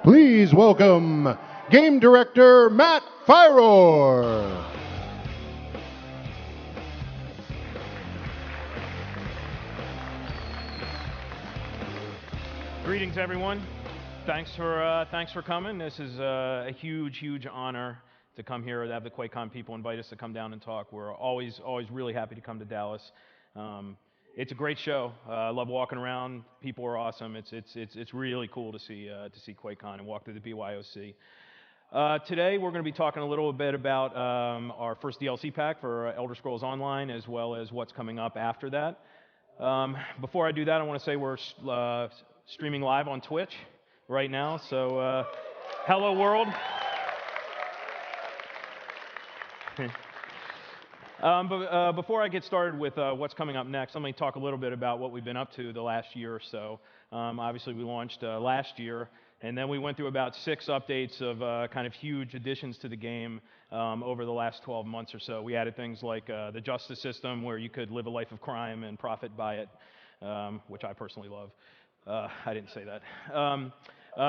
Please welcome Game Director Matt Fyror. Greetings, everyone. Thanks for coming. This is a huge honor to come here to have the Quakecon people invite us to come down and talk. We're always really happy to come to Dallas. It's a great show. I love walking around. People are awesome. It's really cool to see Quakecon and walk through the BYOC. Today we're going to be talking a little bit about our first DLC pack for Elder Scrolls Online, as well as what's coming up after that. Before I do that, I want to say we're streaming live on Twitch right now. So, hello world. But before I get started with what's coming up next, let me talk a little bit about what we've been up to the last year or so. Obviously, we launched last year, and then we went through about 6 updates of kind of huge additions to the game over the last 12 months or so. We added things like the justice system, where you could live a life of crime and profit by it, which I personally love. I didn't say that.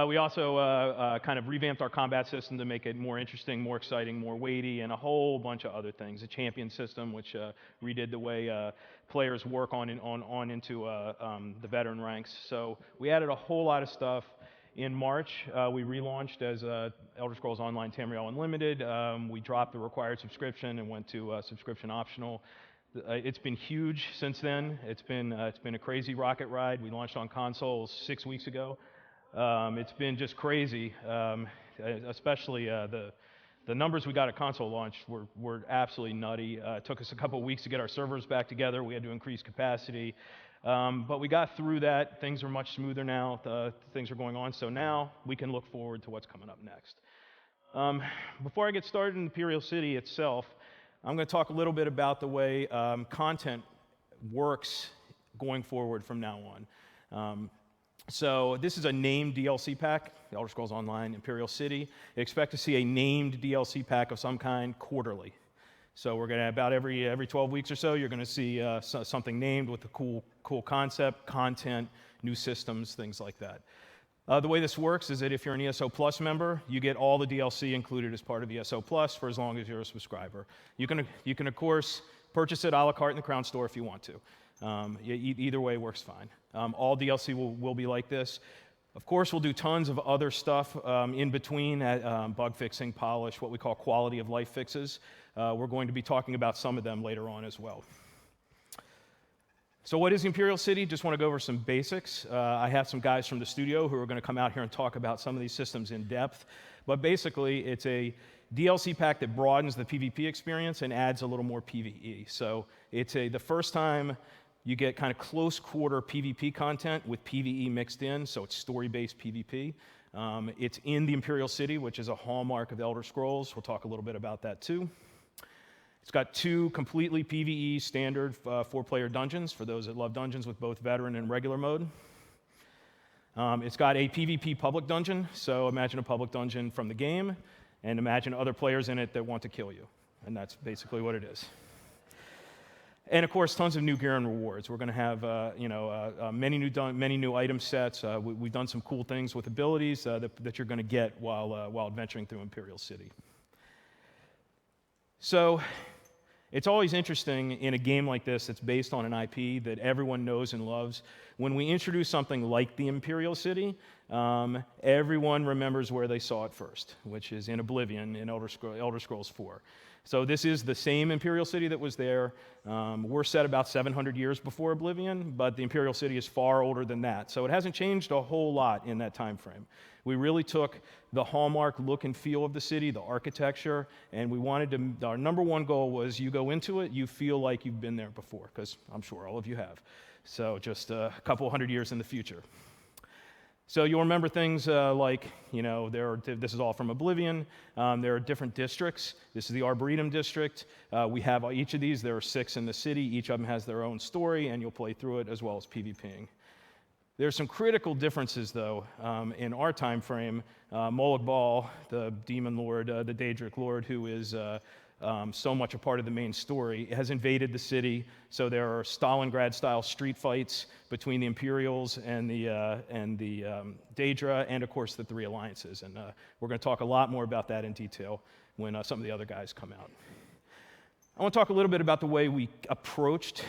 We also kind of revamped our combat system to make it more interesting, more exciting, more weighty, and a whole bunch of other things. A champion system, which redid the way players work on into the veteran ranks. So we added a whole lot of stuff. In March, we relaunched as Elder Scrolls Online Tamriel Unlimited. We dropped the required subscription and went to subscription optional. It's been huge since then. It's been a crazy rocket ride. We launched on consoles 6 weeks ago. It's been just crazy, especially the numbers we got at console launch were absolutely nutty. It took us a couple of weeks to get our servers back together. We had to increase capacity, but we got through that. Things are much smoother now. Things are going on, so now we can look forward to what's coming up next. Before I get started in Imperial City itself, I'm going to talk a little bit about the way content works going forward from now on. So this is a named DLC pack, Elder Scrolls Online, Imperial City. Expect to see a named DLC pack of some kind quarterly. So we're going to, about every 12 weeks or so, you're going to see something named with a cool concept, content, new systems, things like that. The way this works is that if you're an ESO Plus member, you get all the DLC included as part of ESO Plus for as long as you're a subscriber. You can of course, purchase it a la carte in the Crown Store if you want to. Either way works fine. All DLC will be like this. Of course, we'll do tons of other stuff in between, bug fixing, polish, what we call quality of life fixes. We're going to be talking about some of them later on as well. So what is Imperial City? Just want to go over some basics. I have some guys from the studio who are going to come out here and talk about some of these systems in depth. But basically, it's a DLC pack that broadens the PvP experience and adds a little more PvE. So it's the first time you get kind of close quarter PvP content with PvE mixed in, so it's story-based PvP. It's in the Imperial City, which is a hallmark of Elder Scrolls. We'll talk a little bit about that too. It's got 2 completely PvE standard 4-player dungeons for those that love dungeons with both veteran and regular mode. It's got a PvP public dungeon, so imagine a public dungeon from the game, and imagine other players in it that want to kill you, and that's basically what it is. And of course, tons of new gear and rewards. We're going to have many new item sets. We've done some cool things with abilities that you're going to get while adventuring through Imperial City. So it's always interesting in a game like this that's based on an IP that everyone knows and loves. When we introduce something like the Imperial City, everyone remembers where they saw it first, which is in Oblivion in Elder Scrolls 4. So this is the same Imperial City that was there. We're set about 700 years before Oblivion, but the Imperial City is far older than that. So it hasn't changed a whole lot in that time frame. We really took the hallmark look and feel of the city, the architecture, and we wanted to, our number one goal was you go into it, you feel like you've been there before, because I'm sure all of you have. So just a couple hundred years in the future. So you'll remember things like, this is all from Oblivion. There are different districts. This is the Arboretum district. We have each of these. There are 6 in the city. Each of them has their own story, and you'll play through it as well as PvPing. There's some critical differences, though, in our time frame. Molag Bal, the demon lord, the Daedric lord, who is so much a part of the main story. It has invaded the city, so there are Stalingrad-style street fights between the Imperials and the Daedra, and of course the three alliances. And we're going to talk a lot more about that in detail when some of the other guys come out. I want to talk a little bit about the way we approached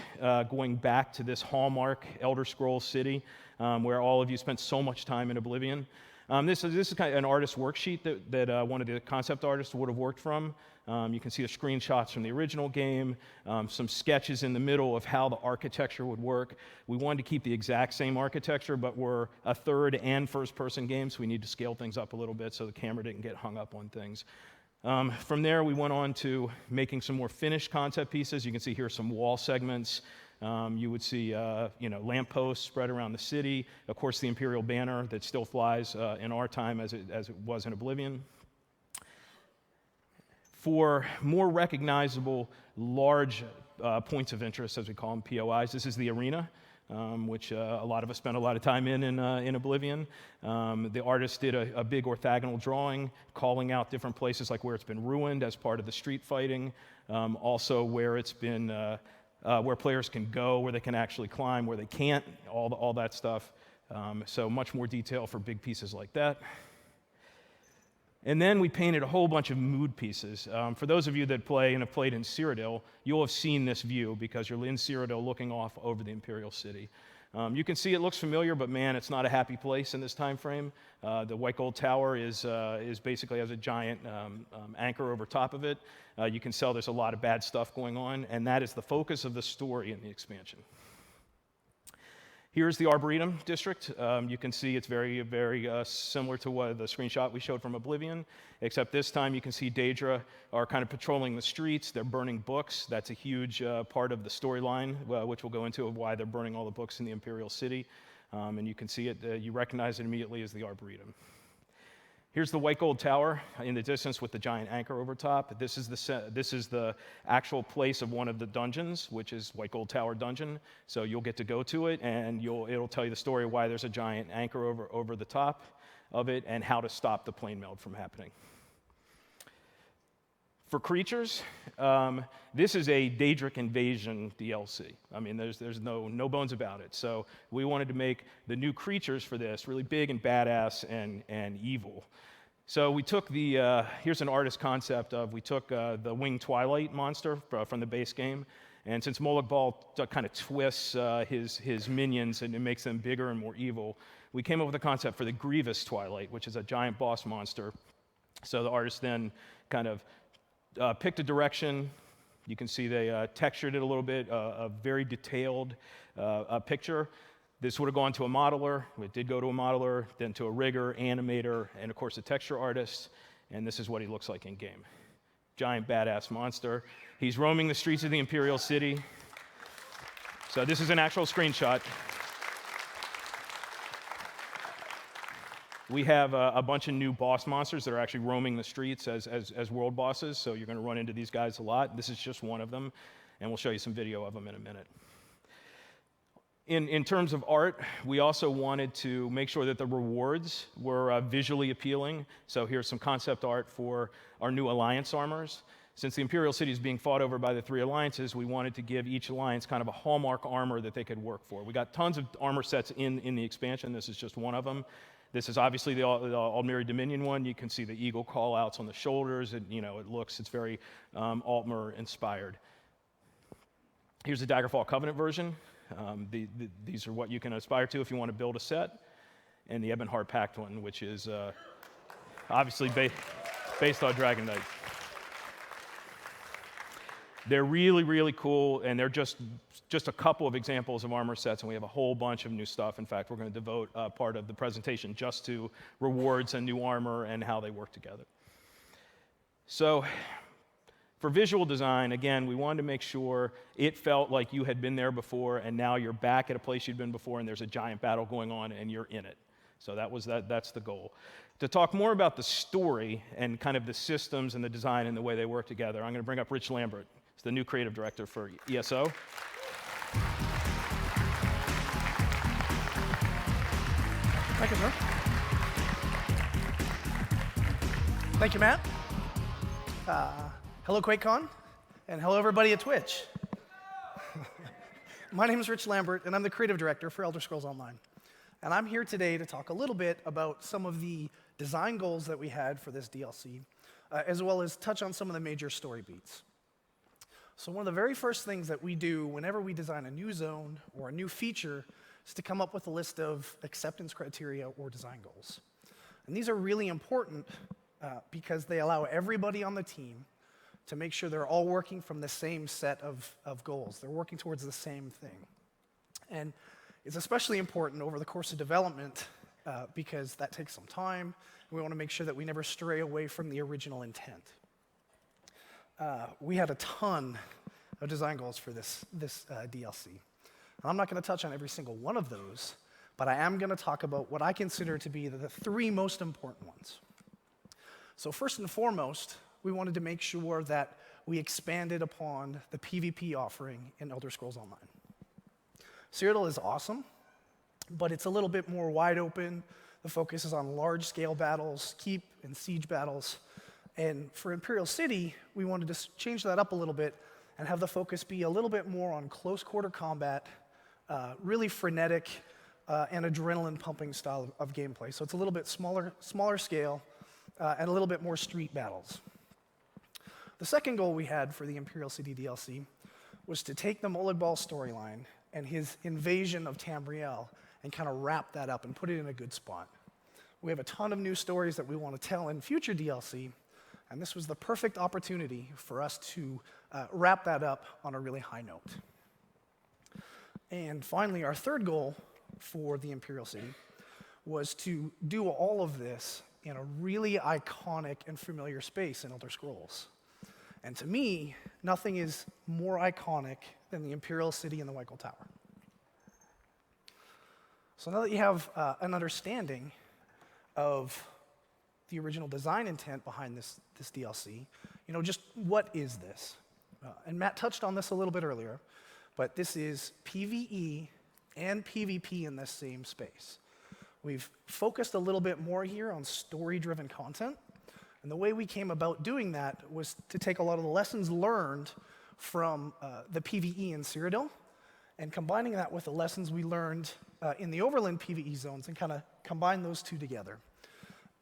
going back to this hallmark Elder Scrolls city, where all of you spent so much time in Oblivion. This is kind of an artist worksheet that one of the concept artists would have worked from. You can see the screenshots from the original game, some sketches in the middle of how the architecture would work. We wanted to keep the exact same architecture, but we're a third and first-person game, so we need to scale things up a little bit so the camera didn't get hung up on things. From there, we went on to making some more finished concept pieces. You can see here some wall segments. You would see, lampposts spread around the city. Of course, the Imperial banner that still flies in our time as it was in Oblivion. For more recognizable, large points of interest, as we call them, POIs, this is the arena, which a lot of us spent a lot of time in Oblivion. The artist did a big orthogonal drawing, calling out different places like where it's been ruined as part of the street fighting, also where it's been, where players can go, where they can actually climb, where they can't, all that stuff. So much more detail for big pieces like that. And then we painted a whole bunch of mood pieces. For those of you that play and have played in Cyrodiil, you'll have seen this view because you're in Cyrodiil looking off over the Imperial city. You can see it looks familiar, but man, it's not a happy place in this time frame. The White Gold Tower is basically has a giant anchor over top of it. You can tell there's a lot of bad stuff going on, and that is the focus of the story in the expansion. Here's the Arboretum district. You can see it's very, very similar to what the screenshot we showed from Oblivion, except this time you can see Daedra are kind of patrolling the streets. They're burning books. That's a huge part of the storyline, which we'll go into of why they're burning all the books in the Imperial city. And you can see it, you recognize it immediately as the Arboretum. Here's the White Gold Tower in the distance with the giant anchor over top. This is the actual place of one of the dungeons, which is White Gold Tower Dungeon. So you'll get to go to it, and it'll tell you the story of why there's a giant anchor over the top of it and how to stop the plane meld from happening. For creatures, this is a Daedric Invasion DLC. I mean, there's no bones about it. So we wanted to make the new creatures for this really big and badass and evil. So we took here's an artist concept of, we took the Winged Twilight monster from the base game, and since Molag Bal kind of twists his minions and it makes them bigger and more evil, we came up with a concept for the Grievous Twilight, which is a giant boss monster. So the artist then kind of picked a direction. You can see they textured it a little bit, a very detailed picture. This would have gone to a modeler. It did go to a modeler, then to a rigger, animator, and of course a texture artist. And this is what he looks like in game. Giant badass monster. He's roaming the streets of the Imperial city. So this is an actual screenshot. We have a bunch of new boss monsters that are actually roaming the streets as world bosses, so you're going to run into these guys a lot. This is just one of them, and we'll show you some video of them in a minute. In terms of art, we also wanted to make sure that the rewards were visually appealing, so here's some concept art for our new Alliance armors. Since the Imperial city is being fought over by the three alliances, we wanted to give each alliance kind of a hallmark armor that they could work for. We got tons of armor sets in the expansion. This is just one of them. This is obviously the Aldmeri Dominion one. You can see the eagle call-outs on the shoulders. It's very Altmer inspired. Here's the Daggerfall Covenant version. These are what you can aspire to if you want to build a set. And the Ebonheart Pact one, which is obviously based on Dragon Knight. They're really, really cool, and they're just a couple of examples of armor sets, and we have a whole bunch of new stuff. In fact, we're going to devote part of the presentation just to rewards and new armor and how they work together. So for visual design, again, we wanted to make sure it felt like you had been there before, and now you're back at a place you'd been before, and there's a giant battle going on, and you're in it. So that's the goal. To talk more about the story and kind of the systems and the design and the way they work together, I'm going to bring up Rich Lambert. He's the new creative director for ESO. Thank you, sir. Thank you, Matt. Hello, Quakecon, and hello, everybody at Twitch. My name is Rich Lambert, and I'm the creative director for Elder Scrolls Online. And I'm here today to talk a little bit about some of the design goals that we had for this DLC, as well as touch on some of the major story beats. So one of the very first things that we do whenever we design a new zone or a new feature is to come up with a list of acceptance criteria or design goals. And these are really important because they allow everybody on the team to make sure they're all working from the same set of goals. They're working towards the same thing. And it's especially important over the course of development because that takes some time, and we want to make sure that we never stray away from the original intent. We had a ton of design goals for this DLC. And I'm not going to touch on every single one of those, but I am going to talk about what I consider to be the three most important ones. So first and foremost, we wanted to make sure that we expanded upon the PvP offering in Elder Scrolls Online. Cyrodiil is awesome, but it's a little bit more wide open. The focus is on large-scale battles, keep and siege battles. And for Imperial City, we wanted to change that up a little bit and have the focus be a little bit more on close-quarter combat, really frenetic and adrenaline-pumping style of gameplay. So it's a little bit smaller scale and a little bit more street battles. The second goal we had for the Imperial City DLC was to take the Molag Bal storyline and his invasion of Tamriel and kind of wrap that up and put it in a good spot. We have a ton of new stories that we want to tell in future DLC, and this was the perfect opportunity for us to wrap that up on a really high note. And finally, our third goal for the Imperial City was to do all of this in a really iconic and familiar space in Elder Scrolls. And to me, nothing is more iconic than the Imperial City and the White Gold Tower. So now that you have an understanding of the original design intent behind this DLC, just what is this? And Matt touched on this a little bit earlier, but this is PvE and PvP in this same space. We've focused a little bit more here on story-driven content. And the way we came about doing that was to take a lot of the lessons learned from the PvE in Cyrodiil and combining that with the lessons we learned in the Overland PvE zones and kind of combine those two together.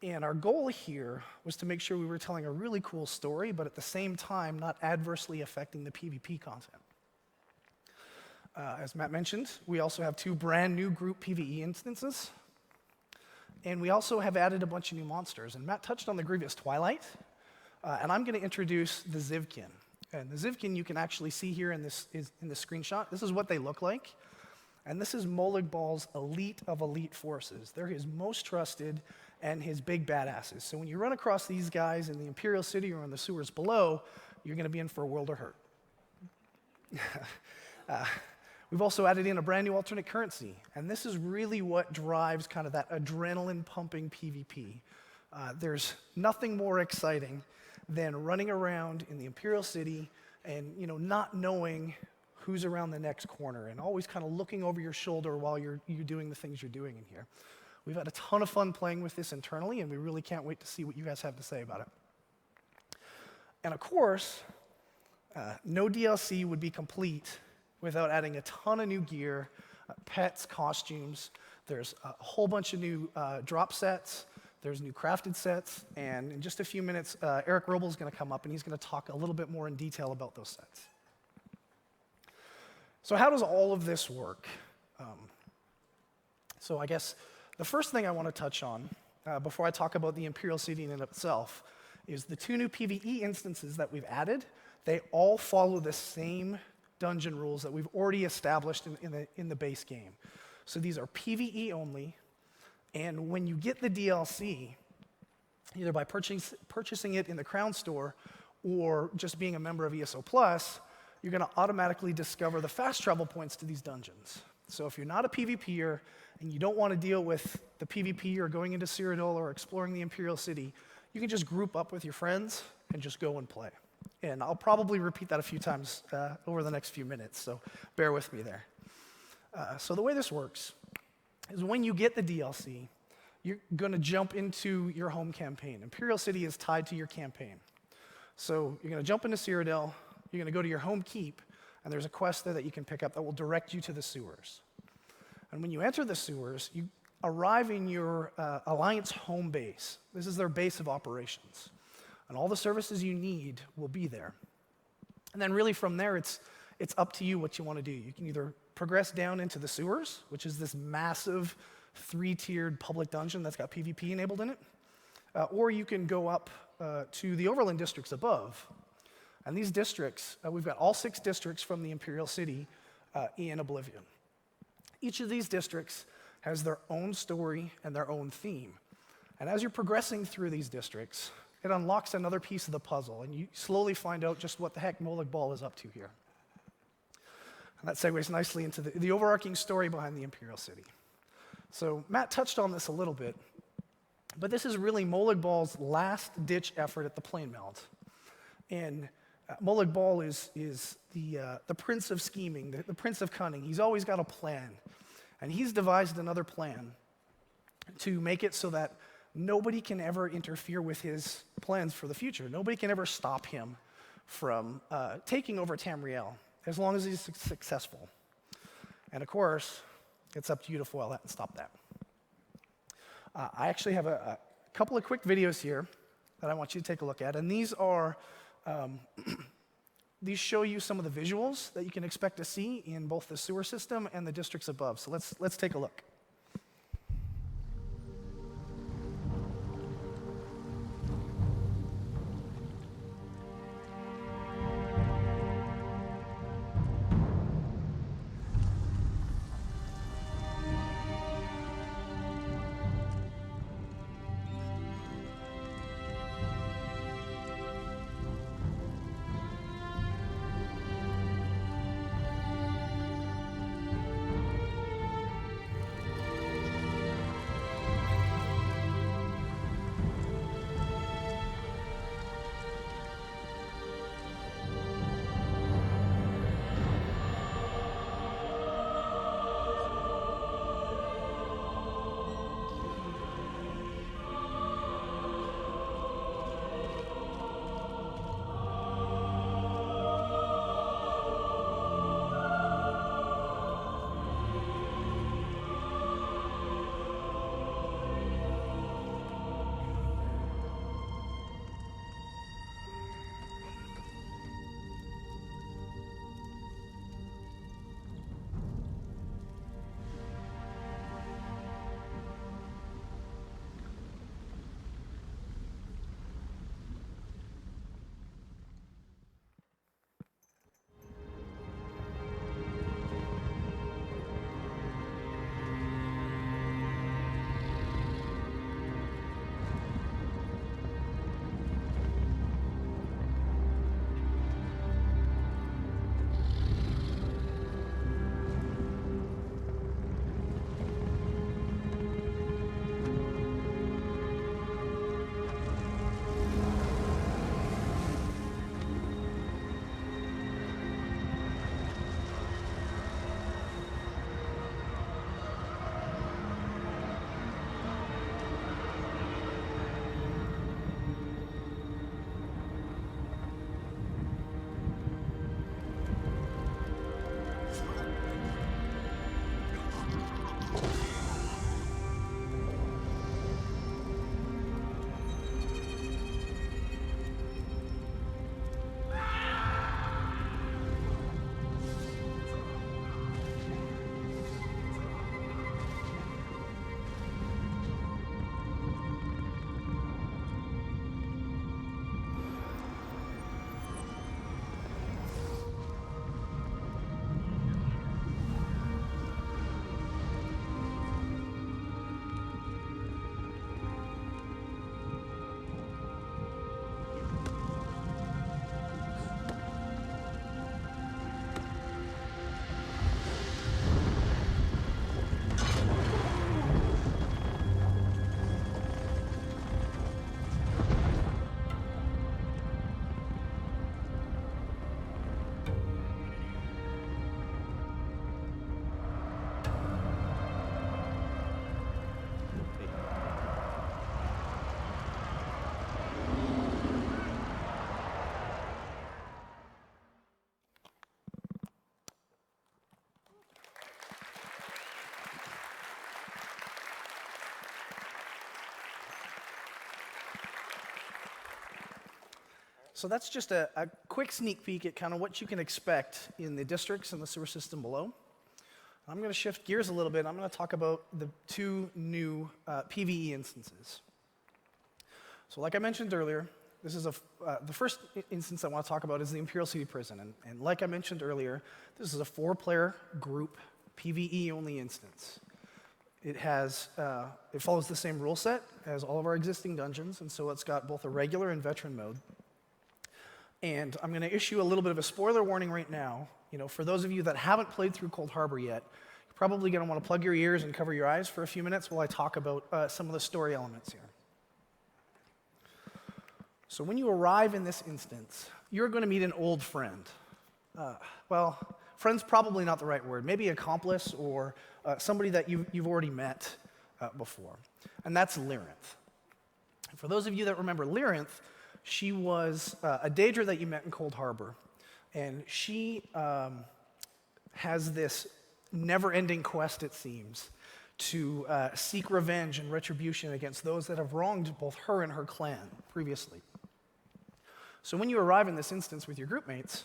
And our goal here was to make sure we were telling a really cool story, but at the same time not adversely affecting the PvP content. As Matt mentioned, we also have 2 brand new group PvE instances. And we also have added a bunch of new monsters. And Matt touched on the Grievous Twilight. And I'm going to introduce the Zivkin. And the Zivkin you can actually see here in this screenshot. This is what they look like. And this is Molag Bal's elite of elite forces. They're his most trusted and his big badasses. So when you run across these guys in the Imperial City or in the sewers below, you're going to be in for a world of hurt. We've also added in a brand new alternate currency, and this is really what drives kind of that adrenaline-pumping PvP. There's nothing more exciting than running around in the Imperial City and not knowing who's around the next corner and always kind of looking over your shoulder while you're doing the things you're doing in here. We've had a ton of fun playing with this internally, and we really can't wait to see what you guys have to say about it. And of course, no DLC would be complete without adding a ton of new gear, pets, costumes. There's a whole bunch of new drop sets. There's new crafted sets. And in just a few minutes, Eric Roble is going to come up, and he's going to talk a little bit more in detail about those sets. So how does all of this work? So I guess the first thing I want to touch on before I talk about the Imperial City in itself is the 2 new PvE instances that we've added. They all follow the same dungeon rules that we've already established in the base game. So these are PvE only, and when you get the DLC, either by purchasing it in the Crown Store or just being a member of ESO Plus, you're going to automatically discover the fast travel points to these dungeons. So if you're not a PvPer and you don't want to deal with the PvP or going into Cyrodiil or exploring the Imperial City, you can just group up with your friends and just go and play. And I'll probably repeat that a few times over the next few minutes, so bear with me there. So the way this works is when you get the DLC, you're going to jump into your home campaign. Imperial City is tied to your campaign. So you're going to jump into Cyrodiil, you're going to go to your home keep, and there's a quest there that you can pick up that will direct you to the sewers. And when you enter the sewers, you arrive in your Alliance home base. This is their base of operations. And all the services you need will be there. And then really from there, it's up to you what you want to do. You can either progress down into the sewers, which is this massive 3-tiered public dungeon that's got PvP enabled in it, or you can go up to the overland districts above. And these districts, we've got all 6 districts from the Imperial City in Oblivion. Each of these districts has their own story and their own theme. And as you're progressing through these districts, it unlocks another piece of the puzzle, and you slowly find out just what the heck Molag Bal is up to here. And that segues nicely into the overarching story behind the Imperial City. So Matt touched on this a little bit, but this is really Molag Bal's last-ditch effort at the plane melt. And Molag Bal is the prince of scheming, the prince of cunning. He's always got a plan. And he's devised another plan to make it so that nobody can ever interfere with his plans for the future. Nobody can ever stop him from taking over Tamriel, as long as he's successful. And of course, it's up to you to foil that and stop that. I actually have a couple of quick videos here that I want you to take a look at, and these are these show you some of the visuals that you can expect to see in both the sewer system and the districts above. So let's take a look. So that's just a quick sneak peek at kind of what you can expect in the districts and the sewer system below. I'm going to shift gears a little bit. I'm going to talk about the 2 new PvE instances. So like I mentioned earlier, this is the first instance I want to talk about is the Imperial City Prison. And like I mentioned earlier, this is a 4-player group PvE only instance. It follows the same rule set as all of our existing dungeons, and so it's got both a regular and veteran mode. And I'm going to issue a little bit of a spoiler warning right now. For those of you that haven't played through Cold Harbor yet, you're probably going to want to plug your ears and cover your eyes for a few minutes while I talk about some of the story elements here. So when you arrive in this instance, you're going to meet an old friend. Well, friend's probably not the right word. Maybe accomplice or somebody that you've already met before. And that's Lyrinth. For those of you that remember Lyrinth, she was a Daedra that you met in Cold Harbor. And she has this never-ending quest, it seems, to seek revenge and retribution against those that have wronged both her and her clan previously. So when you arrive in this instance with your group mates,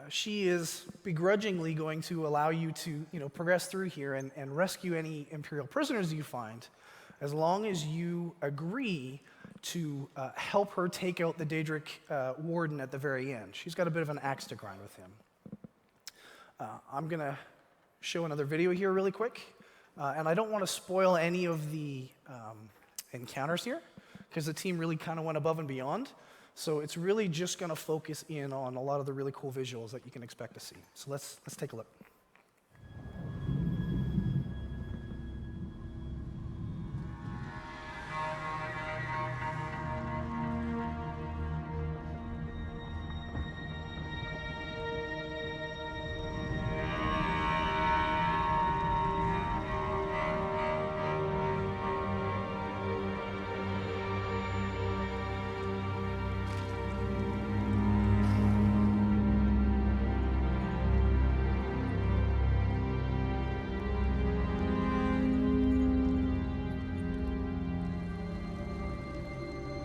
she is begrudgingly going to allow you to progress through here and rescue any Imperial prisoners you find, as long as you agree to help her take out the Daedric warden at the very end. She's got a bit of an axe to grind with him. I'm going to show another video here really quick, and I don't want to spoil any of the encounters here, because the team really kind of went above and beyond. So it's really just going to focus in on a lot of the really cool visuals that you can expect to see. So let's take a look.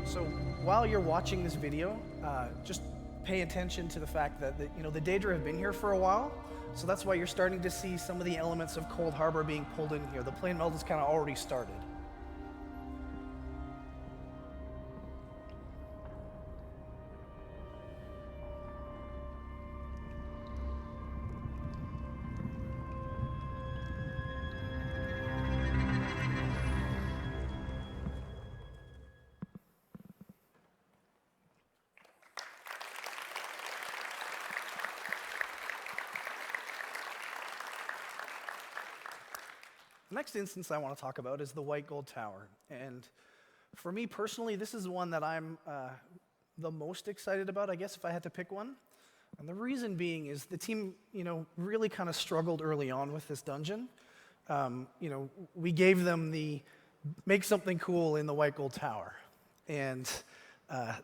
So while you're watching this video, just pay attention to the fact that the Daedra have been here for a while, so that's why you're starting to see some of the elements of Cold Harbor being pulled in here. The plane meld has kind of already started. The next instance I want to talk about is the White Gold Tower. And for me personally, this is the one that I'm the most excited about, I guess, if I had to pick one. And the reason being is the team, really kind of struggled early on with this dungeon. We gave them the make something cool in the White Gold Tower. And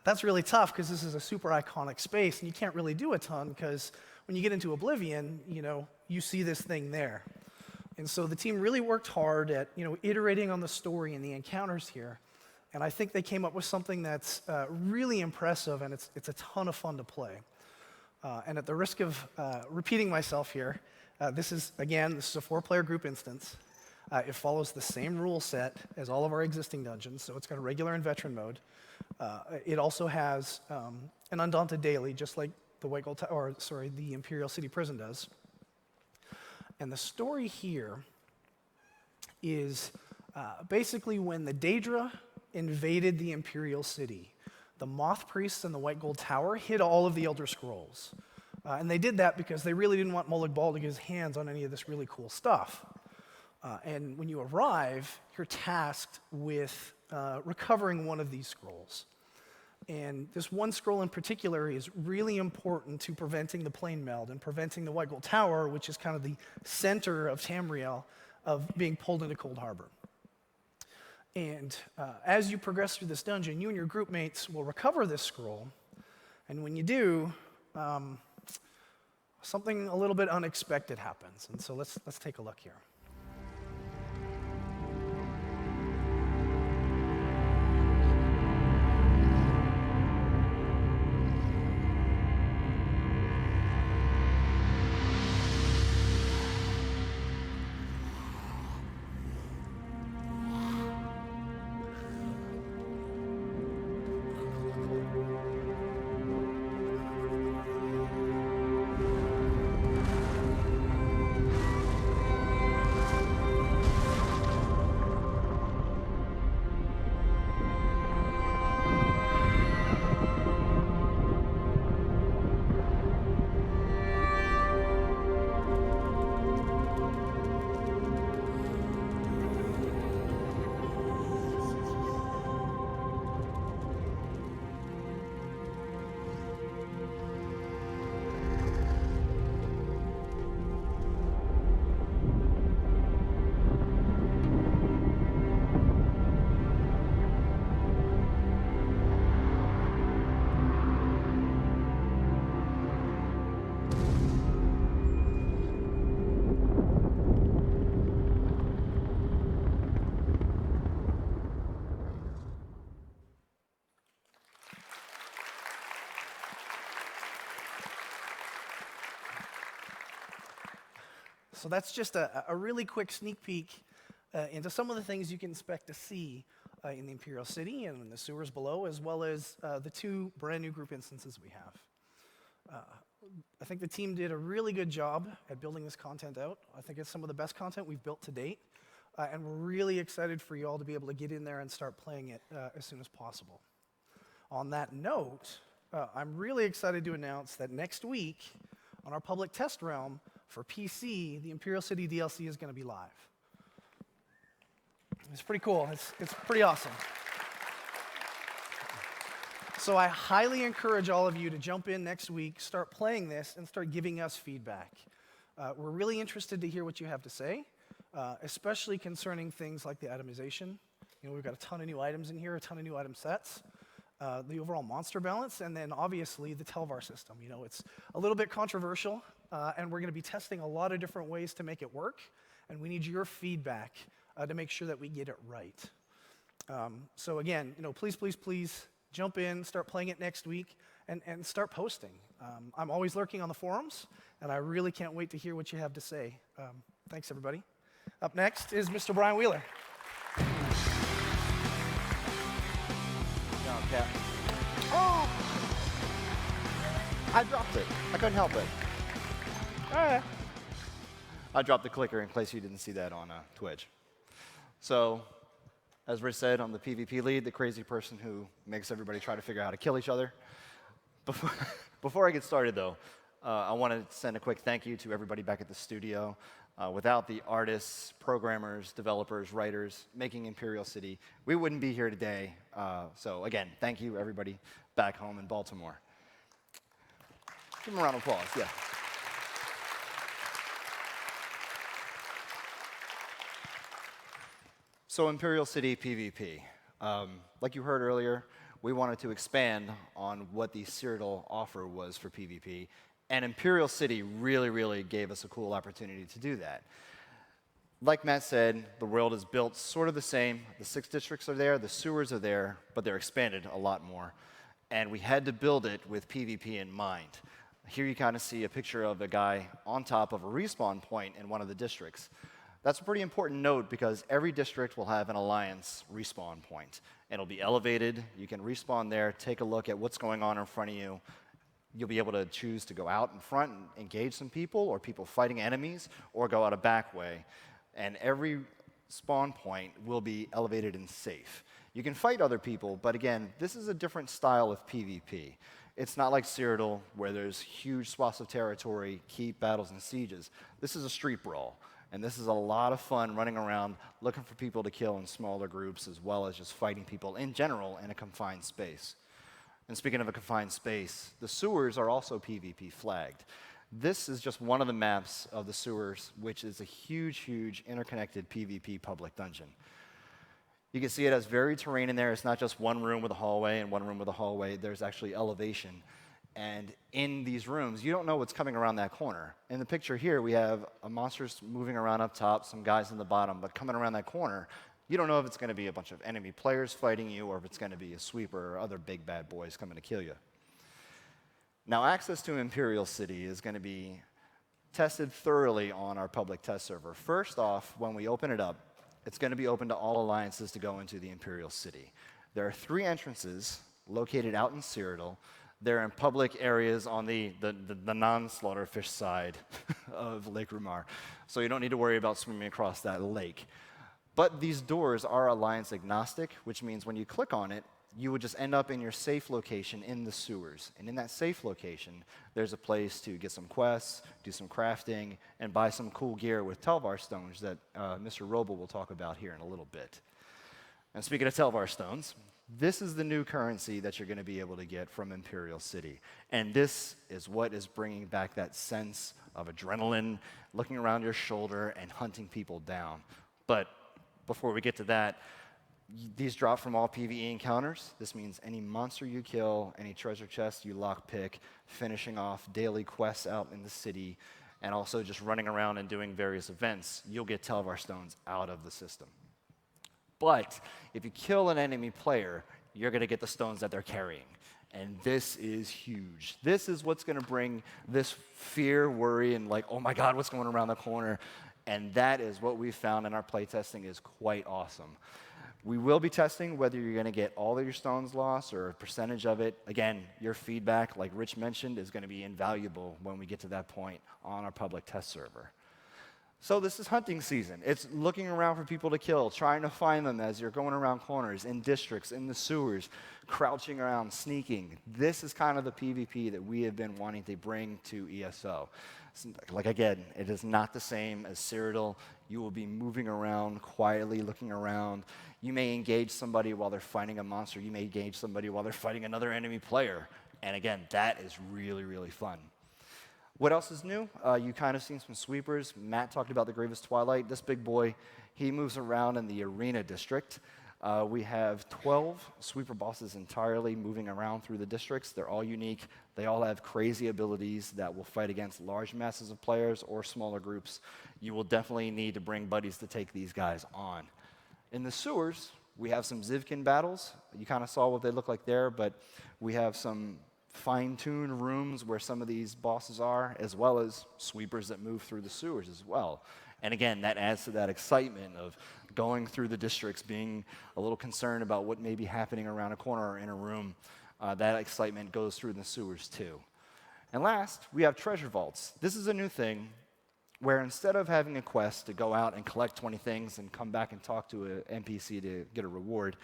that's really tough because this is a super iconic space and you can't really do a ton because when you get into Oblivion, you see this thing there. And so the team really worked hard at, iterating on the story and the encounters here. And I think they came up with something that's really impressive, and it's a ton of fun to play. And at the risk of repeating myself here, this is a 4-player group instance. It follows the same rule set as all of our existing dungeons, so it's got a regular and veteran mode. It also has an Undaunted Daily, just like the Imperial City Prison does. And the story here is basically when the Daedra invaded the Imperial City, the Moth Priests and the White Gold Tower hid all of the Elder Scrolls. And they did that because they really didn't want Molag Bal to get his hands on any of this really cool stuff. And when you arrive, you're tasked with recovering one of these scrolls. And this one scroll in particular is really important to preventing the plane meld and preventing the White Gold Tower, which is kind of the center of Tamriel, of being pulled into Cold Harbor. And as you progress through this dungeon, you and your group mates will recover this scroll. And when you do, something a little bit unexpected happens. And so let's take a look here. So that's just a really quick sneak peek into some of the things you can expect to see in the Imperial City and in the sewers below, as well as the 2 brand new group instances we have. I think the team did a really good job at building this content out. I think it's some of the best content we've built to date, and we're really excited for you all to be able to get in there and start playing it as soon as possible. On that note, I'm really excited to announce that next week, on our public test realm for PC, the Imperial City DLC is going to be live. It's pretty cool. It's pretty awesome. So I highly encourage all of you to jump in next week, start playing this, and start giving us feedback. We're really interested to hear what you have to say, especially concerning things like the itemization. You know, we've got a ton of new items in here, a ton of new item sets, the overall monster balance, and then obviously the Telvar system. You know, it's a little bit controversial, and we're going to be testing a lot of different ways to make it work, and we need your feedback to make sure that we get it right. So again, you know, please, please, please jump in, start playing it next week, and start posting. I'm always lurking on the forums, and I really can't wait to hear what you have to say. Thanks, everybody. Up next is Mr. Brian Wheeler. Cat. Oh! I dropped it. I couldn't help it. All right. I dropped the clicker in case you didn't see that on Twitch. So, as Rich said, I'm the PvP lead, the crazy person who makes everybody try to figure out how to kill each other. Before I get started, though, I want to send a quick thank you to everybody back at the studio. Without the artists, programmers, developers, writers making Imperial City, we wouldn't be here today. So again, thank you, everybody back home in Baltimore. Give them a round of applause, yeah. So Imperial City PvP. Like you heard earlier, we wanted to expand on what the Cyrodiil offer was for PvP. And Imperial City really, really gave us a cool opportunity to do that. Like Matt said, the world is built sort of the same. The 6 districts are there, the sewers are there, but they're expanded a lot more. And we had to build it with PvP in mind. Here you kind of see a picture of a guy on top of a respawn point in one of the districts. That's a pretty important note because every district will have an alliance respawn point. It'll be elevated. You can respawn there, take a look at what's going on in front of you. You'll be able to choose to go out in front and engage some people, or people fighting enemies, or go out a back way. And every spawn point will be elevated and safe. You can fight other people, but again, this is a different style of PvP. It's not like Cyrodiil, where there's huge swaths of territory, keep battles, and sieges. This is a street brawl, and this is a lot of fun running around looking for people to kill in smaller groups, as well as just fighting people in general in a confined space. And speaking of a confined space, the sewers are also PvP flagged. This is just one of the maps of the sewers, which is a huge, huge interconnected PvP public dungeon. You can see it has varied terrain in there. It's not just one room with a hallway and one room with a hallway. There's actually elevation. And in these rooms, you don't know what's coming around that corner. In the picture here, we have monsters moving around up top, some guys in the bottom, but coming around that corner, you don't know if it's going to be a bunch of enemy players fighting you or if it's going to be a sweeper or other big bad boys coming to kill you. Now, access to Imperial City is going to be tested thoroughly on our public test server. First off, when we open it up, it's going to be open to all alliances to go into the Imperial City. There are 3 entrances located out in Cyrodiil. They're in public areas on the non-slaughterfish side of Lake Rumar, so you don't need to worry about swimming across that lake. But these doors are alliance agnostic, which means when you click on it, you would just end up in your safe location in the sewers. And in that safe location, there's a place to get some quests, do some crafting, and buy some cool gear with Telvar stones that Mr. Roble will talk about here in a little bit. And speaking of Telvar stones, this is the new currency that you're going to be able to get from Imperial City. And this is what is bringing back that sense of adrenaline, looking around your shoulder and hunting people down. But before we get to that, these drop from all PvE encounters. This means any monster you kill, any treasure chest you lockpick, finishing off daily quests out in the city, and also just running around and doing various events, you'll get Telvar stones out of the system. But if you kill an enemy player, you're going to get the stones that they're carrying. And this is huge. This is what's going to bring this fear, worry, and like, oh my God, what's going around the corner? And that is what we found in our playtesting is quite awesome. We will be testing whether you're going to get all of your stones lost or a percentage of it. Again, your feedback, like Rich mentioned, is going to be invaluable when we get to that point on our public test server. So this is hunting season. It's looking around for people to kill, trying to find them as you're going around corners, in districts, in the sewers, crouching around, sneaking. This is kind of the PvP that we have been wanting to bring to ESO. Like again, it is not the same as Cyrodiil. You will be moving around quietly, looking around. You may engage somebody while they're fighting a monster. You may engage somebody while they're fighting another enemy player. And again, that is really, really fun. What else is new? You kind of seen some sweepers. Matt talked about the Grievous Twilight. This big boy, he moves around in the arena district. We have 12 sweeper bosses entirely moving around through the districts. They're all unique. They all have crazy abilities that will fight against large masses of players or smaller groups. You will definitely need to bring buddies to take these guys on. In the sewers, we have some Zivkin battles. You kind of saw what they look like there, but we have some fine-tuned rooms where some of these bosses are, as well as sweepers that move through the sewers as well. And again, that adds to that excitement of going through the districts, being a little concerned about what may be happening around a corner or in a room. That excitement goes through the sewers too. And last, we have treasure vaults. This is a new thing where instead of having a quest to go out and collect 20 things and come back and talk to an NPC to get a reward,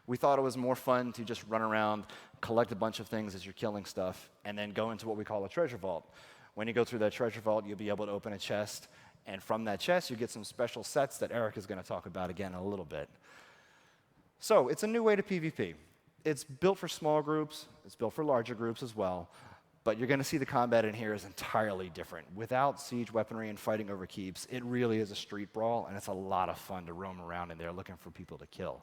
we thought it was more fun to just run around, collect a bunch of things as you're killing stuff, and then go into what we call a treasure vault. When you go through that treasure vault, you'll be able to open a chest, and from that chest, you get some special sets that Eric is going to talk about again in a little bit. So it's a new way to PvP. It's built for small groups. It's built for larger groups as well. But you're going to see the combat in here is entirely different. Without siege weaponry and fighting over keeps, it really is a street brawl, and it's a lot of fun to roam around in there looking for people to kill.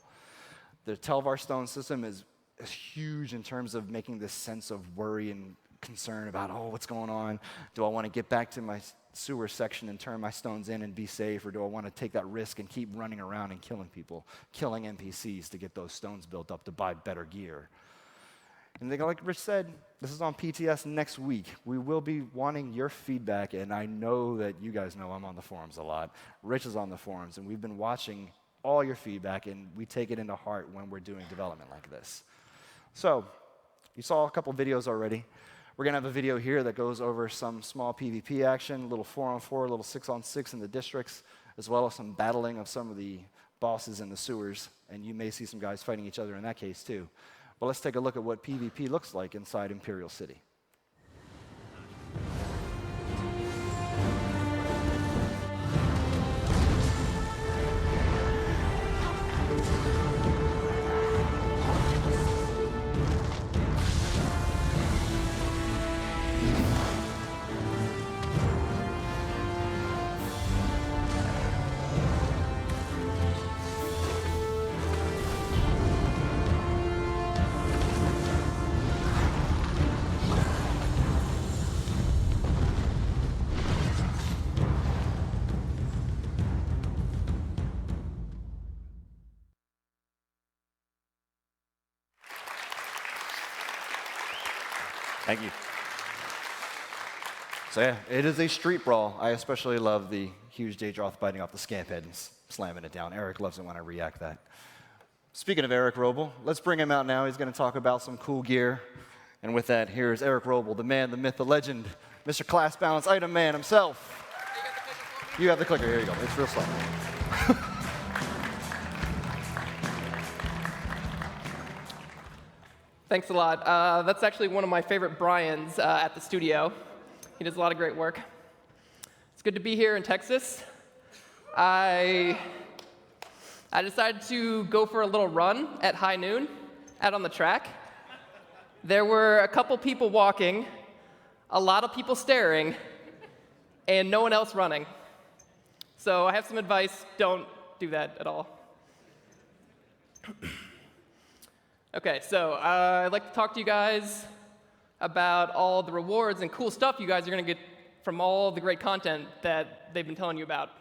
The Telvar Stone system is huge in terms of making this sense of worry and concern about, oh, what's going on? Do I want to get back to my sewer section and turn my stones in and be safe, or do I want to take that risk and keep running around and killing people, killing NPCs to get those stones built up to buy better gear? And like Rich said, this is on PTS next week. We will be wanting your feedback, and I know that you guys know I'm on the forums a lot. Rich is on the forums, and we've been watching all your feedback, and we take it into heart when we're doing development like this. So, you saw a couple videos already. We're going to have a video here that goes over some small PvP action, a little 4-on-4, a little 6-on-6 in the districts, as well as some battling of some of the bosses in the sewers, and you may see some guys fighting each other in that case too. But let's take a look at what PvP looks like inside Imperial City. Thank you. So yeah, it is a street brawl. I especially love the huge Daedroth biting off the scamp head and slamming it down. Eric loves it when I react that. Speaking of Eric Roble, let's bring him out now. He's going to talk about some cool gear. And with that, here's Eric Roble, the man, the myth, the legend, Mr. Class Balance Item Man himself. You have the clicker. Here you go. It's real slow. Thanks a lot. That's actually one of my favorite Brians at the studio. He does a lot of great work. It's good to be here in Texas. I decided to go for a little run at high noon out on the track. There were a couple people walking, a lot of people staring, and no one else running. So I have some advice. Don't do that at all. Okay, so I'd like to talk to you guys about all the rewards and cool stuff you guys are going to get from all the great content that they've been telling you about.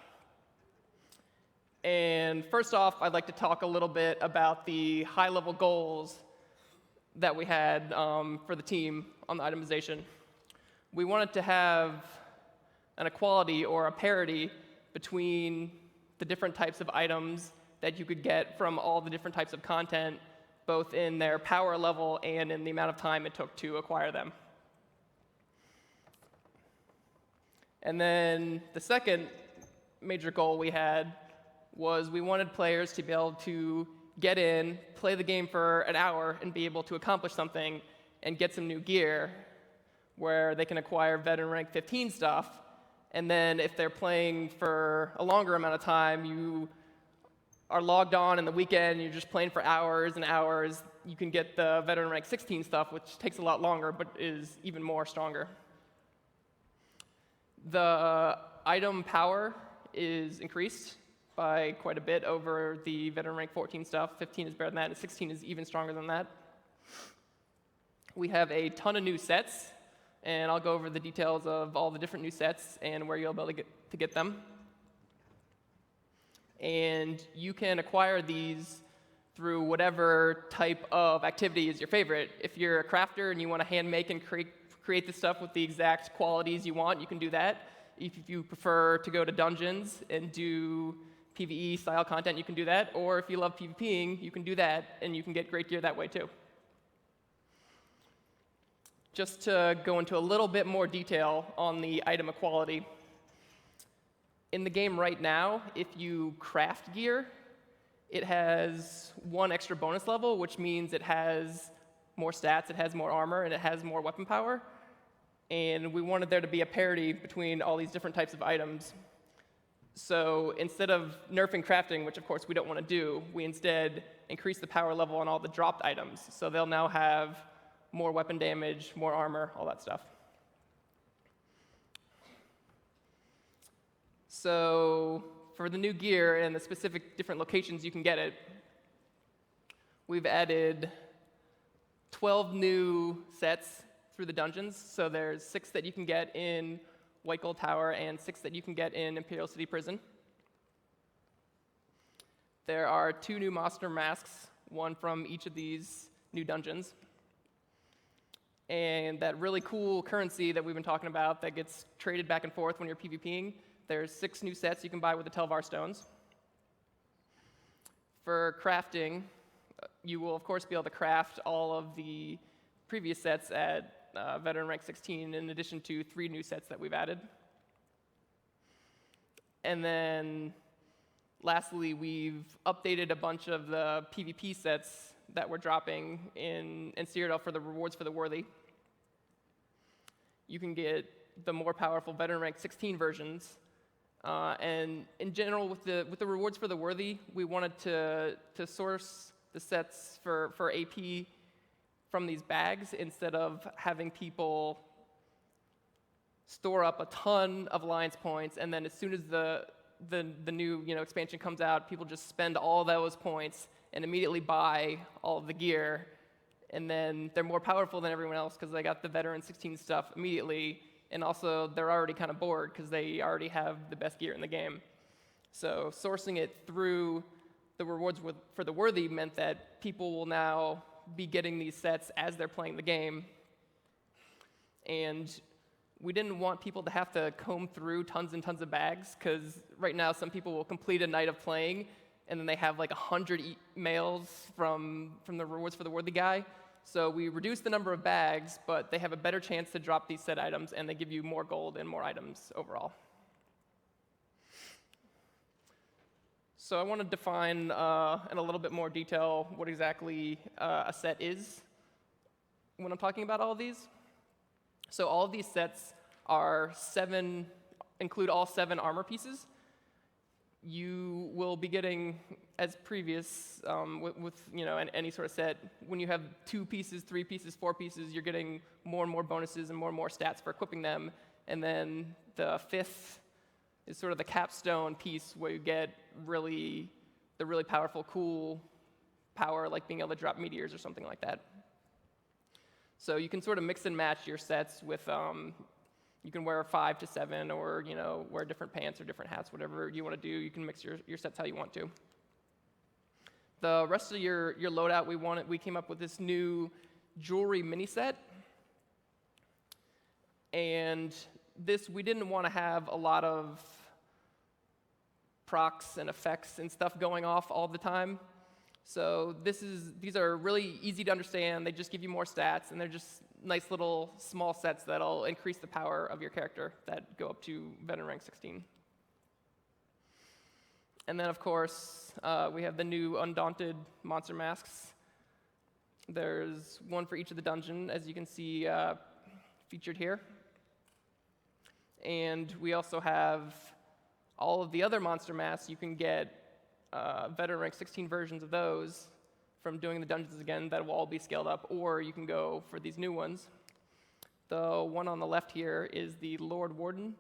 And first off, I'd like to talk a little bit about the high-level goals that we had for the team on the itemization. We wanted to have an equality or a parity between the different types of items that you could get from all the different types of content, both in their power level and in the amount of time it took to acquire them. And then the second major goal we had was we wanted players to be able to get in, play the game for an hour, and be able to accomplish something and get some new gear where they can acquire veteran rank 15 stuff. And then if they're playing for a longer amount of time, you are logged on in the weekend, you're just playing for hours and hours, you can get the veteran rank 16 stuff, which takes a lot longer but is even more stronger. The item power is increased by quite a bit over the veteran rank 14 stuff. 15 is better than that, and 16 is even stronger than that. We have a ton of new sets, and I'll go over the details of all the different new sets and where you'll be able to get them. And you can acquire these through whatever type of activity is your favorite. If you're a crafter and you want to hand make and create the stuff with the exact qualities you want, you can do that. If you prefer to go to dungeons and do PvE style content, you can do that. Or if you love PvPing, you can do that, and you can get great gear that way too. Just to go into a little bit more detail on the item equality. In the game right now, if you craft gear, it has one extra bonus level, which means it has more stats, it has more armor, and it has more weapon power. And we wanted there to be a parity between all these different types of items. So instead of nerfing crafting, which of course we don't want to do, we instead increase the power level on all the dropped items. So they'll now have more weapon damage, more armor, all that stuff. So for the new gear and the specific different locations you can get it, we've added 12 new sets through the dungeons. So there's 6 that you can get in White Gold Tower and 6 that you can get in Imperial City Prison. There are 2 new monster masks, one from each of these new dungeons. And that really cool currency that we've been talking about that gets traded back and forth when you're PvPing, there's 6 new sets you can buy with the Telvar stones. For crafting, you will of course be able to craft all of the previous sets at veteran rank 16 in addition to 3 new sets that we've added. And then lastly, we've updated a bunch of the PvP sets that we're dropping in Cyrodiil for the rewards for the worthy. You can get the more powerful veteran rank 16 versions. And in general, with the rewards for the worthy, we wanted to source the sets for AP from these bags instead of having people store up a ton of alliance points, and then as soon as the new expansion comes out, people just spend all those points and immediately buy all of the gear, and then they're more powerful than everyone else because they got the veteran 16 stuff immediately, and also they're already kind of bored because they already have the best gear in the game. So sourcing it through the rewards for the worthy meant that people will now be getting these sets as they're playing the game. And we didn't want people to have to comb through tons and tons of bags, because right now some people will complete a night of playing and then they have like 100 emails from the rewards for the worthy guy. So we reduced the number of bags, but they have a better chance to drop these set items, and they give you more gold and more items overall. So I want to define in a little bit more detail what exactly a set is when I'm talking about all of these. So all of these sets are include all 7 armor pieces. You will be getting, as previous with any sort of set, when you have 2 pieces, 3 pieces, 4 pieces, you're getting more and more bonuses and more stats for equipping them. And then the 5th is sort of the capstone piece where you get the really powerful, cool power, like being able to drop meteors or something like that. So you can sort of mix and match your sets with, you can wear 5 to 7, or wear different pants or different hats, whatever you want to do. You can mix your sets how you want to. The rest of your loadout, we came up with this new jewelry mini set. And this, we didn't want to have a lot of procs and effects and stuff going off all the time. So these are really easy to understand. They just give you more stats, and they're just nice little small sets that'll increase the power of your character that go up to veteran rank 16. And then, of course, we have the new Undaunted monster masks. There's one for each of the dungeon, as you can see featured here. And we also have all of the other monster masks. You can get veteran rank 16 versions of those from doing the dungeons again that will all be scaled up, or you can go for these new ones. The one on the left here is the Lord Warden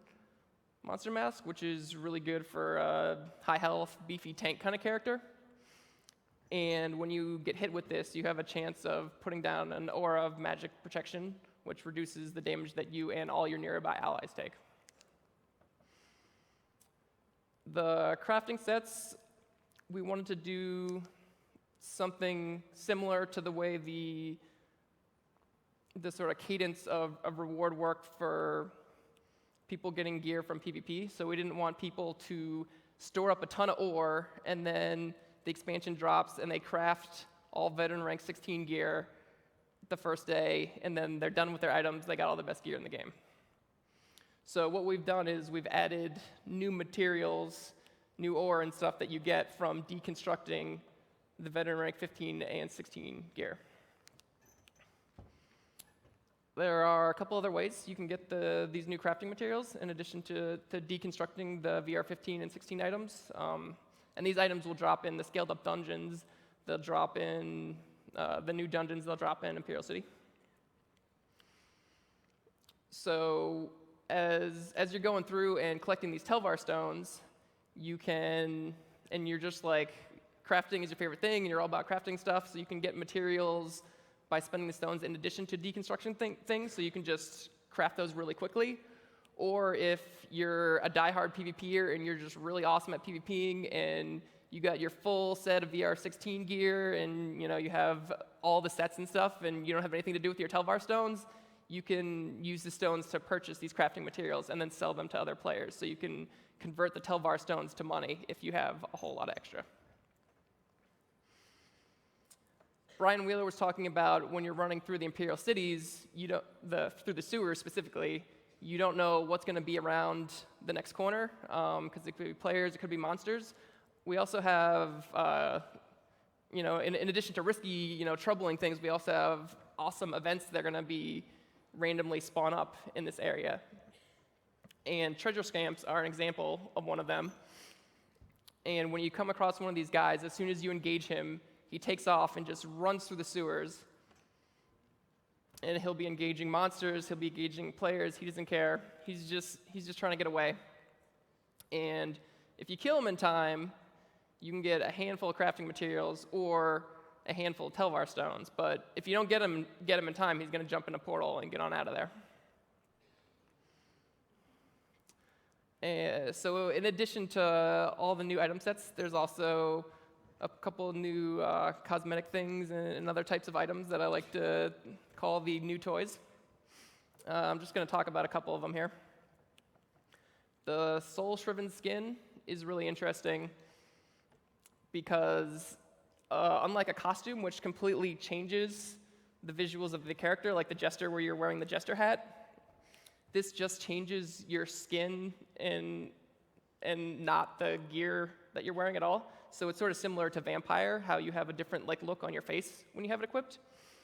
monster mask, which is really good for a high health, beefy tank kind of character. And when you get hit with this, you have a chance of putting down an aura of magic protection, which reduces the damage that you and all your nearby allies take. The crafting sets, we wanted to do something similar to the way the sort of cadence of reward worked for people getting gear from PvP. So we didn't want people to store up a ton of ore, and then the expansion drops, and they craft all veteran rank 16 gear the first day, and then they're done with their items. They got all the best gear in the game. So what we've done is we've added new materials, new ore and stuff that you get from deconstructing the veteran rank 15 and 16 gear. There are a couple other ways you can get these new crafting materials in addition to deconstructing the VR 15 and 16 items. And these items will drop in the scaled up dungeons. They'll drop in the new dungeons. They'll drop in Imperial City. So as you're going through and collecting these Telvar stones, you can, and you're just like, crafting is your favorite thing, and you're all about crafting stuff, so you can get materials by spending the stones in addition to deconstruction things, so you can just craft those really quickly. Or if you're a diehard PvPer and you're just really awesome at PvPing and you got your full set of VR 16 gear and you have all the sets and stuff and you don't have anything to do with your Telvar stones, you can use the stones to purchase these crafting materials and then sell them to other players. So you can convert the Telvar stones to money if you have a whole lot of extra. Brian Wheeler was talking about when you're running through the Imperial cities, through the sewers specifically, you don't know what's going to be around the next corner, because it could be players, it could be monsters. We also have, in addition to risky, troubling things, we also have awesome events that are going to be randomly spawn up in this area. And treasure scamps are an example of one of them. And when you come across one of these guys, as soon as you engage him, he takes off and just runs through the sewers. And he'll be engaging monsters, he'll be engaging players, he doesn't care. He's just trying to get away. And if you kill him in time, you can get a handful of crafting materials or a handful of Telvar stones. But if you don't get him in time, he's going to jump in a portal and get on out of there. So in addition to all the new item sets, there's also a couple of new cosmetic things and other types of items that I like to call the new toys. I'm just going to talk about a couple of them here. The Soul Shriven skin is really interesting because unlike a costume, which completely changes the visuals of the character, like the Jester where you're wearing the Jester hat, this just changes your skin and not the gear that you're wearing at all. So it's sort of similar to Vampire, how you have a different look on your face when you have it equipped.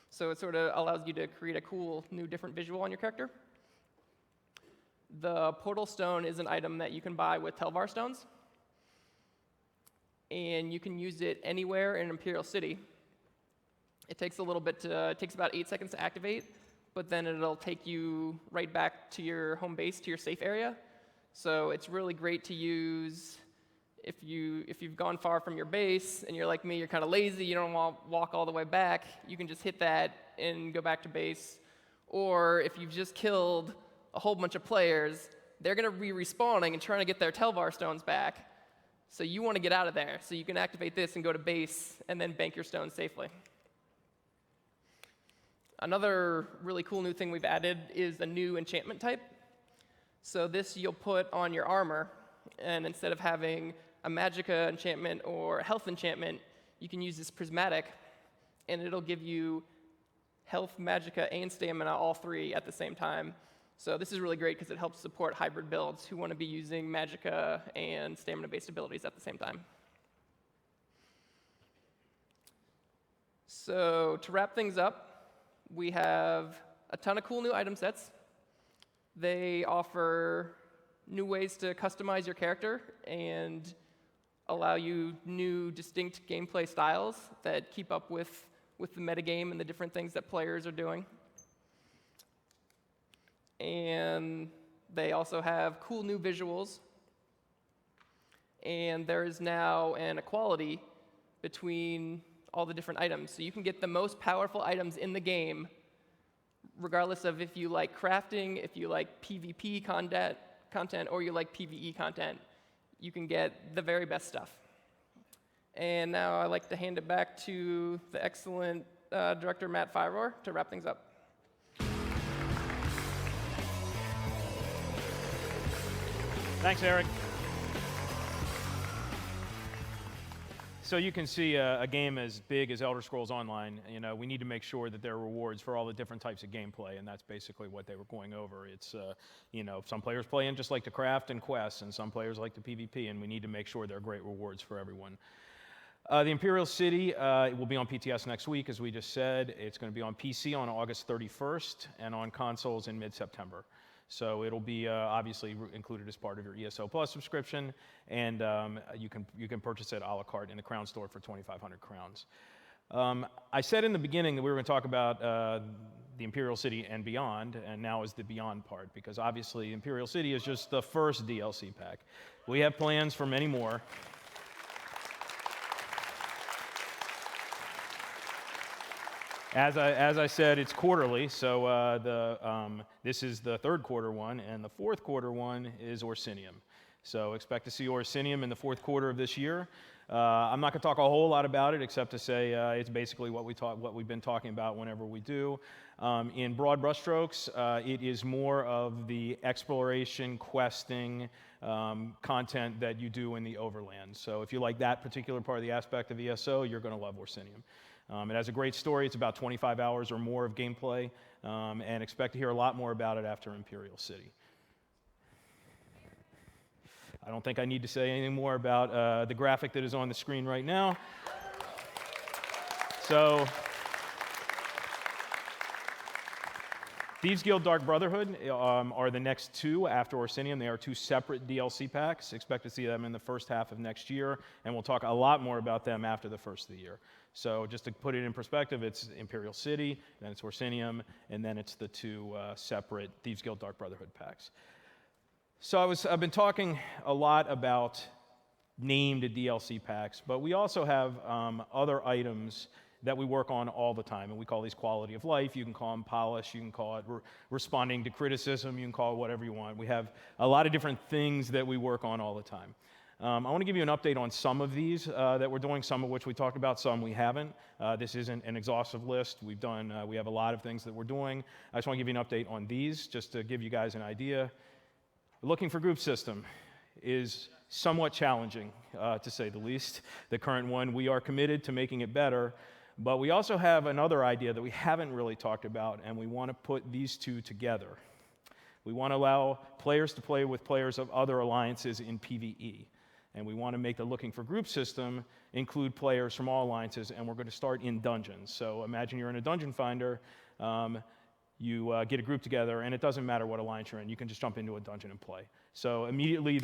So it sort of allows you to create a cool, new, different visual on your character. The Portal Stone is an item that you can buy with Telvar stones. And you can use it anywhere in Imperial City. It takes a little bit it takes about 8 seconds to activate, but then it'll take you right back to your home base, to your safe area. So it's really great to use if you've gone far from your base and you're like me, you're kind of lazy, you don't want to walk all the way back, you can just hit that and go back to base. Or if you've just killed a whole bunch of players, they're going to be respawning and trying to get their Telvar stones back. So you want to get out of there. So you can activate this and go to base and then bank your stones safely. Another really cool new thing we've added is a new enchantment type. So this you'll put on your armor, and instead of having a magicka enchantment or a health enchantment, you can use this prismatic, and it'll give you health, magicka, and stamina, all three at the same time. So this is really great because it helps support hybrid builds who want to be using magicka and stamina-based abilities at the same time. So to wrap things up, we have a ton of cool new item sets. They offer new ways to customize your character and allow you new distinct gameplay styles that keep up with the metagame and the different things that players are doing. And they also have cool new visuals. And there is now an equality between all the different items. So you can get the most powerful items in the game, regardless of if you like crafting, if you like PvP content, or you like PvE content. You can get the very best stuff. And now I'd like to hand it back to the excellent director, Matt Firor, to wrap things up. Thanks, Eric. So you can see a game as big as Elder Scrolls Online, we need to make sure that there are rewards for all the different types of gameplay, and that's basically what they were going over. It's, some players play in just like to craft and quests, and some players like to PvP, and we need to make sure there are great rewards for everyone. The Imperial City will be on PTS next week, as we just said. It's going to be on PC on August 31st, and on consoles in mid-September. So it'll be obviously included as part of your ESO Plus subscription, and you can purchase it a la carte in the Crown Store for 2,500 crowns. I said in the beginning that we were going to talk about the Imperial City and beyond, and now is the beyond part, because obviously Imperial City is just the first DLC pack. We have plans for many more. As I said, it's quarterly, so this is the third quarter one, and the fourth quarter one is Orsinium. So expect to see Orsinium in the fourth quarter of this year. I'm not going to talk a whole lot about it, except to say it's basically what we've been talking about whenever we do. In broad brushstrokes, it is more of the exploration, questing content that you do in the Overland. So if you like that particular part of the aspect of ESO, you're going to love Orsinium. It has a great story. It's about 25 hours or more of gameplay, and expect to hear a lot more about it after Imperial City. I don't think I need to say anything more about the graphic that is on the screen right now. So, Thieves Guild Dark Brotherhood are the next two after Orsinium. They are two separate DLC packs. Expect to see them in the first half of next year, and we'll talk a lot more about them after the first of the year. So just to put it in perspective, it's Imperial City, then it's Orsinium, and then it's the two separate Thieves Guild Dark Brotherhood packs. So I've been talking a lot about named DLC packs, but we also have other items that we work on all the time, and we call these quality of life. You can call them polish, you can call it responding to criticism, you can call it whatever you want. We have a lot of different things that we work on all the time. I want to give you an update on some of these that we're doing, some of which we talked about, some we haven't. This isn't an exhaustive list. We have a lot of things that we're doing. I just want to give you an update on these, just to give you guys an idea. Looking for group system is somewhat challenging, to say the least. The current one, we are committed to making it better, but we also have another idea that we haven't really talked about, and we want to put these two together. We want to allow players to play with players of other alliances in PvE. And we want to make the looking for group system include players from all alliances, and we're going to start in dungeons. So imagine you're in a dungeon finder, you get a group together, and it doesn't matter what alliance you're in. You can just jump into a dungeon and play. So immediately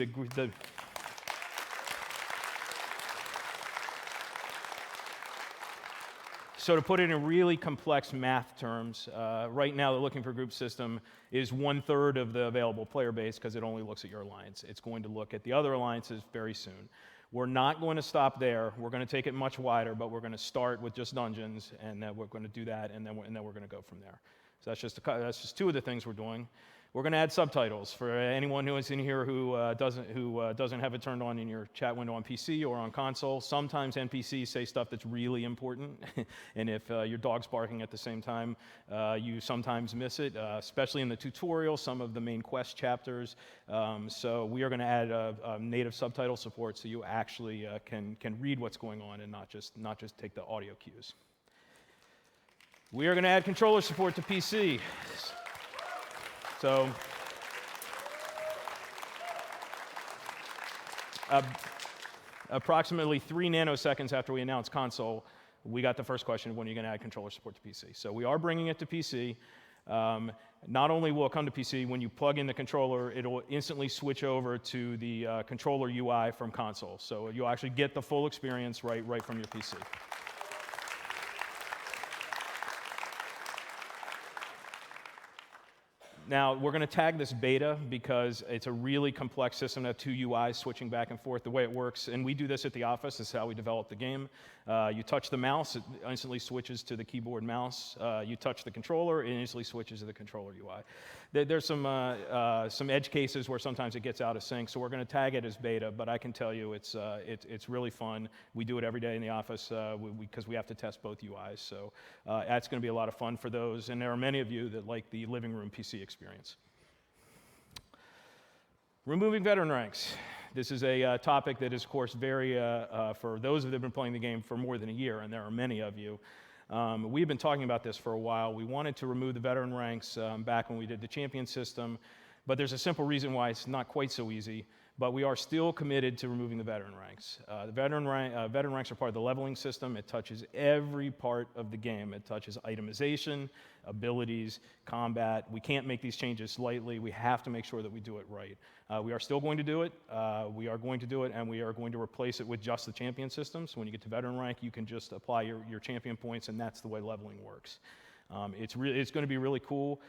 So to put it in really complex math terms, right now the looking for group system is 1/3 of the available player base because it only looks at your alliance. It's going to look at the other alliances very soon. We're not going to stop there. We're going to take it much wider, but we're going to start with just dungeons, and we're going to do that, and then we're going to go from there. So that's just two of the things we're doing. We're going to add subtitles for anyone who is in here who doesn't have it turned on in your chat window on PC or on console. Sometimes NPCs say stuff that's really important, and if your dog's barking at the same time, you sometimes miss it, especially in the tutorial, some of the main quest chapters. So we are going to add native subtitle support so you actually can read what's going on and not just take the audio cues. We are going to add controller support to PC. So, approximately 3 nanoseconds after we announced console, we got the first question, when are you going to add controller support to PC? So we are bringing it to PC. Not only will it come to PC, when you plug in the controller, it'll instantly switch over to the controller UI from console. So you'll actually get the full experience right from your PC. Now, we're going to tag this beta because it's a really complex system to have 2 UIs switching back and forth the way it works. And we do this at the office. This is how we develop the game. You touch the mouse, it instantly switches to the keyboard mouse. You touch the controller, it instantly switches to the controller UI. There's some edge cases where sometimes it gets out of sync, so we're going to tag it as beta, but I can tell you it's really fun. We do it every day in the office because we have to test both UIs. So that's going to be a lot of fun for those, and there are many of you that like the living room PC experience. Removing veteran ranks. This is a topic that is, of course, very, for those that have been playing the game for more than a year, and there are many of you. We've been talking about this for a while. We wanted to remove the veteran ranks back when we did the champion system, but there's a simple reason why it's not quite so easy. But we are still committed to removing the veteran ranks. The veteran ranks are part of the leveling system. It touches every part of the game. It touches itemization, abilities, combat. We can't make these changes lightly. We have to make sure that we do it right. We are still going to do it. We are going to do it, and we are going to replace it with just the champion system. So when you get to veteran rank, you can just apply your champion points, and that's the way leveling works. It's going to be really cool.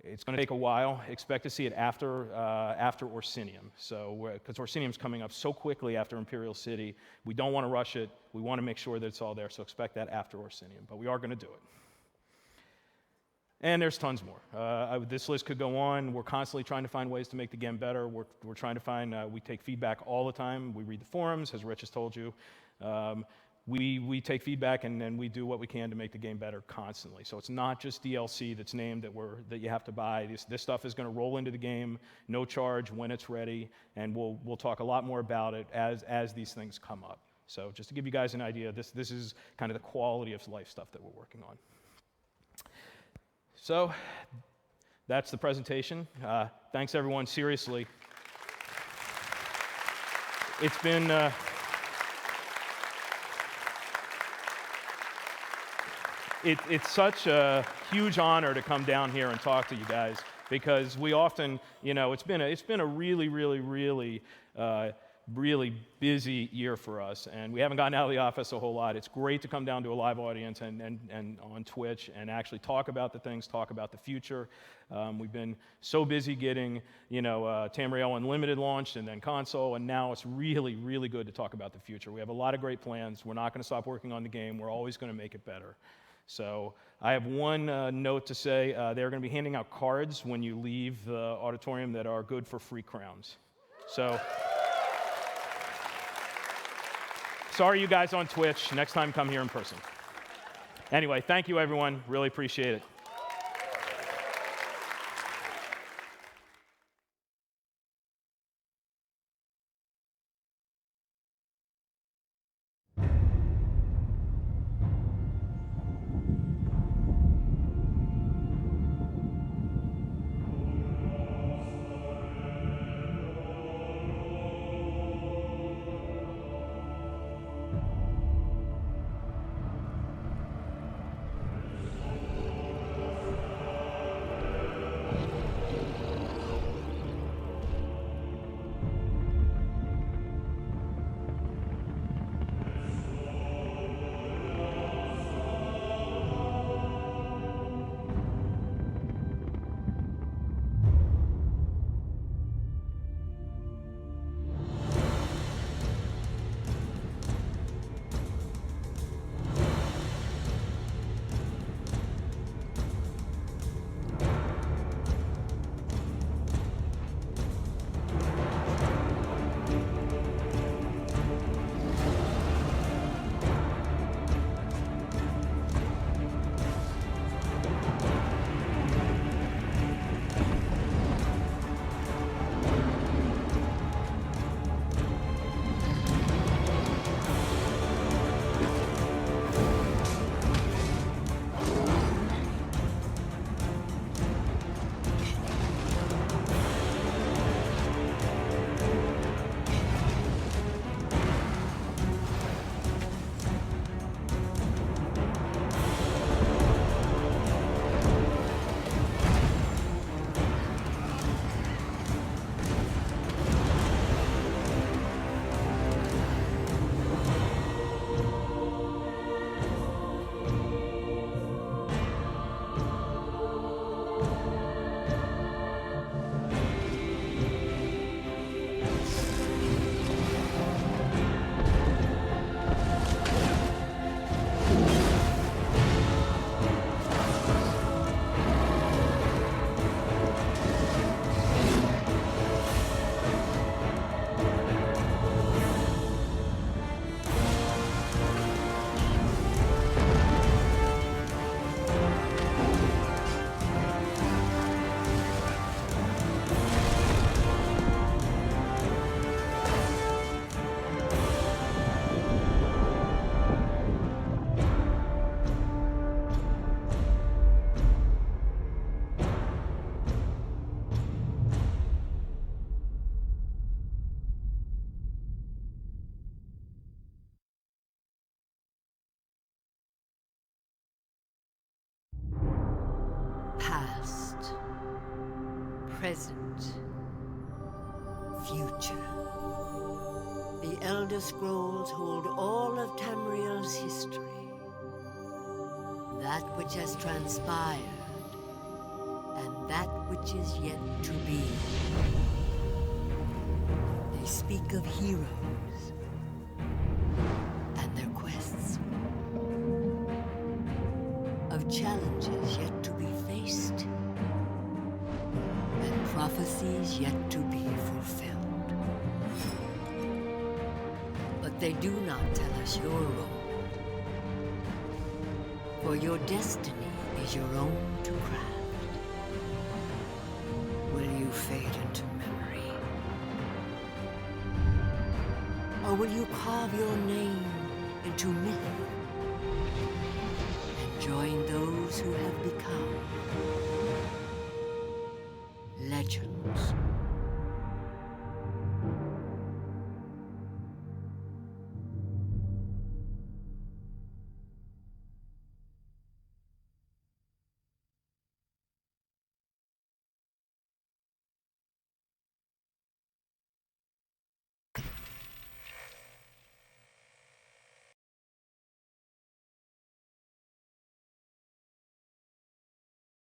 It's going to take a while. Expect to see it after Orsinium. So, because Orsinium's coming up so quickly after Imperial City, we don't want to rush it. We want to make sure that it's all there. So expect that after Orsinium. But we are going to do it. And there's tons more. This list could go on. We're constantly trying to find ways to make the game better. We're trying to find. We take feedback all the time. We read the forums, as Rich has told you. We take feedback and then we do what we can to make the game better constantly. So it's not just DLC that's named that you have to buy. This stuff is going to roll into the game, no charge when it's ready, and we'll talk a lot more about it as these things come up. So just to give you guys an idea, this is kind of the quality of life stuff that we're working on. So that's the presentation. Thanks everyone, seriously. It's been It's such a huge honor to come down here and talk to you guys, because we often, it's been a really, really, really, really busy year for us, and we haven't gotten out of the office a whole lot. It's great to come down to a live audience and on Twitch and actually talk about the things, talk about the future. We've been so busy getting, Tamriel Unlimited launched and then console, and now it's really, really good to talk about the future. We have a lot of great plans. We're not going to stop working on the game. We're always going to make it better. So I have one note to say. They're going to be handing out cards when you leave the auditorium that are good for free crowns. So sorry, you guys on Twitch. Next time, come here in person. Anyway, thank you, everyone. Really appreciate it. past, present, future. The Elder Scrolls hold all of Tamriel's history. That which has transpired, and that which is yet to be. They speak of heroes and their quests, of challenges yet to be faced, and prophecies yet to be fulfilled. But they do not tell us your role, for your destiny is your own to craft. Will you fade into memory? Or will you carve your name into myth and join those who have become legends?